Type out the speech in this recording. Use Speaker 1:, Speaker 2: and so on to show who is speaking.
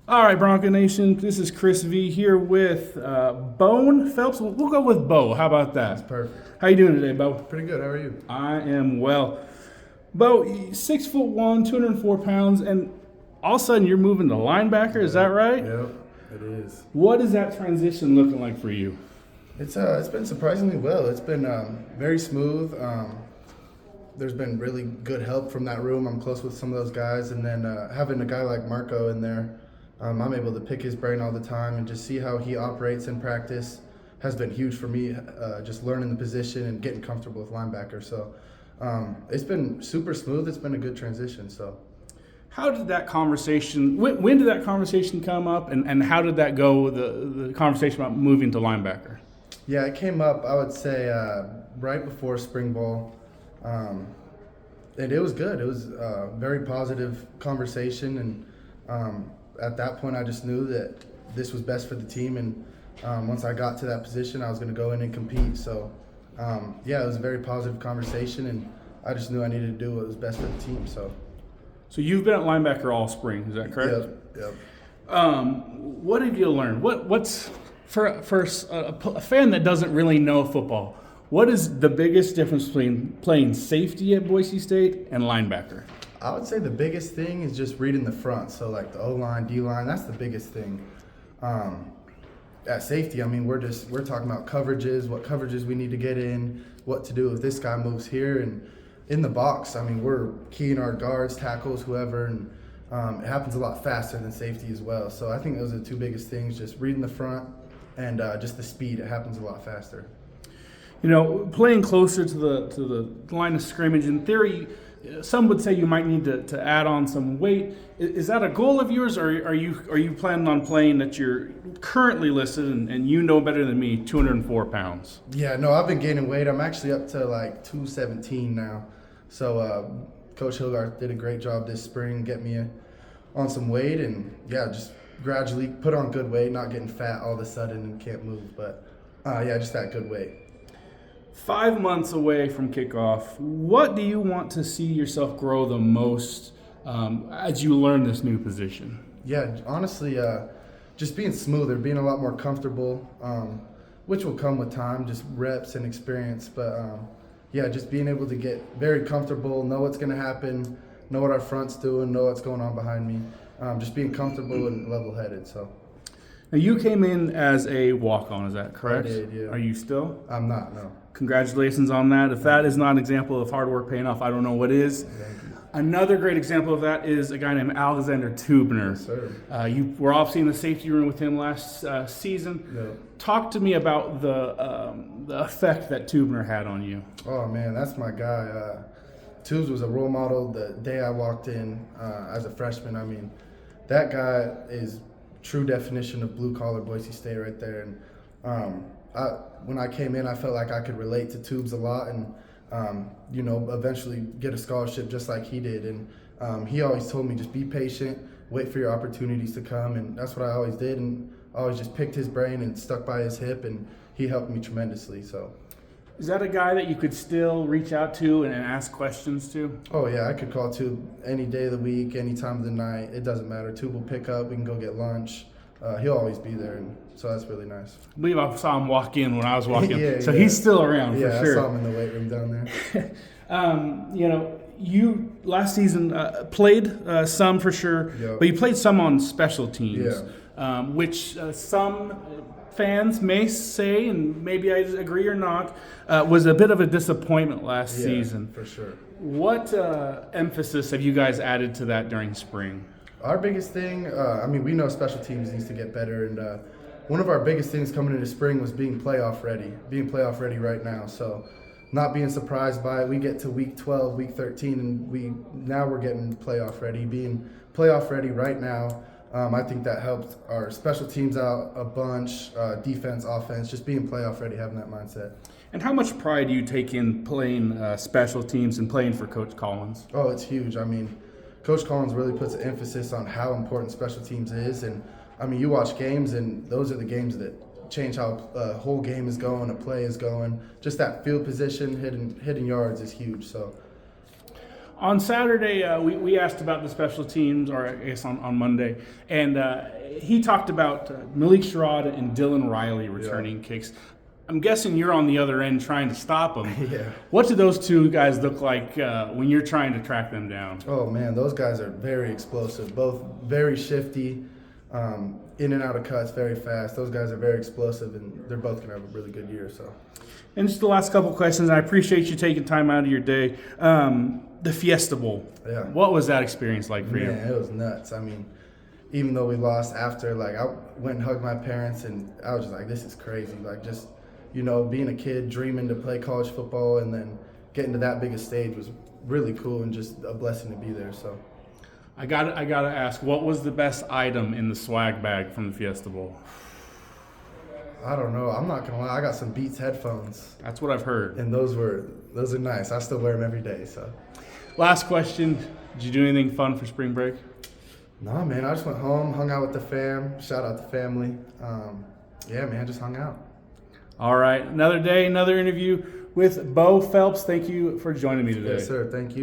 Speaker 1: All right, Bronco Nation, this is Chris V here with Boen Phelps. We'll go with Bo. How about that?
Speaker 2: Perfect.
Speaker 1: How you doing today, Bo?
Speaker 2: Pretty good. How are you?
Speaker 1: I am well. Bo, 6'1", 204 pounds, and all of a sudden you're moving to linebacker. Is that right?
Speaker 2: Yep, it is.
Speaker 1: What is that transition looking like for you?
Speaker 2: It's been surprisingly well. It's been very smooth. There's been really good help from that room. I'm close with some of those guys, and then having a guy like Marco in there, I'm able to pick his brain all the time and just see how he operates in practice has been huge for me, just learning the position and getting comfortable with linebacker. So it's been super smooth. It's been a good transition. So
Speaker 1: how did that conversation, when did that conversation come up, and how did that go, the conversation about moving to linebacker?
Speaker 2: Yeah, it came up, I would say, right before spring ball. And it was good. It was a very positive conversation, and at that point I just knew that this was best for the team, and once I got to that position I was going to go in and compete. So yeah, it was a very positive conversation, and I just knew I needed to do what was best for the team. So
Speaker 1: you've been at linebacker all spring, is that correct?
Speaker 2: Yep.
Speaker 1: What have you learned? What's for a fan that doesn't really know football, what is the biggest difference between playing safety at Boise State and linebacker?
Speaker 2: I would say the biggest thing is just reading the front. So like the O-line, D-line, that's the biggest thing. At safety, I mean, we're talking about coverages, what coverages we need to get in, what to do if this guy moves here. And in the box, I mean, we're keying our guards, tackles, whoever, and it happens a lot faster than safety as well. So I think those are the two biggest things, just reading the front and just the speed. It happens a lot faster.
Speaker 1: You know, playing closer to the line of scrimmage, in theory, some would say you might need to add on some weight. Is that a goal of yours, or are you planning on playing that you're currently listed, and you know better than me, 204 pounds?
Speaker 2: Yeah, no, I've been gaining weight. I'm actually up to like 217 now. So Coach Hilgarth did a great job this spring, get me on some weight, and yeah, just gradually put on good weight, not getting fat all of a sudden and can't move. But yeah, just that good weight.
Speaker 1: 5 months away from kickoff, what do you want to see yourself grow the most as you learn this new position?
Speaker 2: Yeah, honestly, just being smoother, being a lot more comfortable, which will come with time, just reps and experience. But yeah, just being able to get very comfortable, know what's going to happen, know what our front's doing, know what's going on behind me. Just being comfortable and level-headed. So.
Speaker 1: Now, you came in as a walk-on, is that correct?
Speaker 2: I did, yeah.
Speaker 1: Are you still?
Speaker 2: I'm not, no.
Speaker 1: Congratulations on that. If that is not an example of hard work paying off, I don't know what is. Another great example of that is a guy named Alexander Tubner.
Speaker 2: Yes, sir.
Speaker 1: You were obviously in the safety room with him last season.
Speaker 2: Yep.
Speaker 1: Talk to me about the effect that Tubner had on you.
Speaker 2: Oh, man, that's my guy. Tubes was a role model the day I walked in as a freshman. I mean, that guy is true definition of blue-collar Boise State right there. And when I came in, I felt like I could relate to Tubes a lot and, you know, eventually get a scholarship just like he did. And he always told me, just be patient, wait for your opportunities to come. And that's what I always did. And I always just picked his brain and stuck by his hip, and he helped me tremendously. So.
Speaker 1: Is that a guy that you could still reach out to and ask questions to?
Speaker 2: Oh, yeah, I could call Tube any day of the week, any time of the night. It doesn't matter. Tube will pick up. We can go get lunch. He'll always be there, and so that's really nice.
Speaker 1: I believe I saw him walk in when I was walking.
Speaker 2: Yeah,
Speaker 1: so
Speaker 2: yeah.
Speaker 1: He's still around for
Speaker 2: yeah,
Speaker 1: sure.
Speaker 2: I saw him in the weight room down there.
Speaker 1: You know, you last season played some for sure,
Speaker 2: Yep.
Speaker 1: but you played some on special teams,
Speaker 2: Yeah.
Speaker 1: which some fans may say, and maybe I agree or not, was a bit of a disappointment last season.
Speaker 2: For sure.
Speaker 1: What emphasis have you guys added to that during spring?
Speaker 2: Our biggest thing, I mean, we know special teams needs to get better, and one of our biggest things coming into spring was being playoff ready right now. So not being surprised by it. We get to week 12, week 13, and now we're getting playoff ready. Being playoff ready right now, I think that helped our special teams out a bunch, defense, offense, just being playoff ready, having that mindset.
Speaker 1: And how much pride do you take in playing special teams and playing for Coach Collins?
Speaker 2: Oh, it's huge. I mean, Coach Collins really puts an emphasis on how important special teams is. And, I mean, you watch games, and those are the games that change how a whole game is going, a play is going. Just that field position, hitting yards is huge. So
Speaker 1: On Saturday, we asked about the special teams, or I guess on Monday, and he talked about Malik Sherrod and Dylan Riley returning kicks. I'm guessing you're on the other end trying to stop them.
Speaker 2: Yeah.
Speaker 1: What do those two guys look like when you're trying to track them down?
Speaker 2: Oh, man, those guys are very explosive, both very shifty, in and out of cuts very fast. Those guys are very explosive, and they're both going to have a really good year. So.
Speaker 1: And just the last couple questions. I appreciate you taking time out of your day. The Fiesta Bowl.
Speaker 2: Yeah.
Speaker 1: What was that experience like for you?
Speaker 2: Man, it was nuts. I mean, even though we lost after, like, I went and hugged my parents, and I was just like, this is crazy. Like, just, you know, being a kid, dreaming to play college football, and then getting to that big a stage was really cool and just a blessing to be there. So.
Speaker 1: I gotta ask, what was the best item in the swag bag from the Fiesta Bowl?
Speaker 2: I don't know. I'm not gonna lie. I got some Beats headphones.
Speaker 1: That's what I've heard.
Speaker 2: And those are nice. I still wear them every day. So.
Speaker 1: Last question. Did you do anything fun for spring break?
Speaker 2: No, man. I just went home, hung out with the fam. Shout out the family. Yeah, man. Just hung out.
Speaker 1: All right. Another day, another interview with Bo Phelps. Thank you for joining me today.
Speaker 2: Yes, sir. Thank you.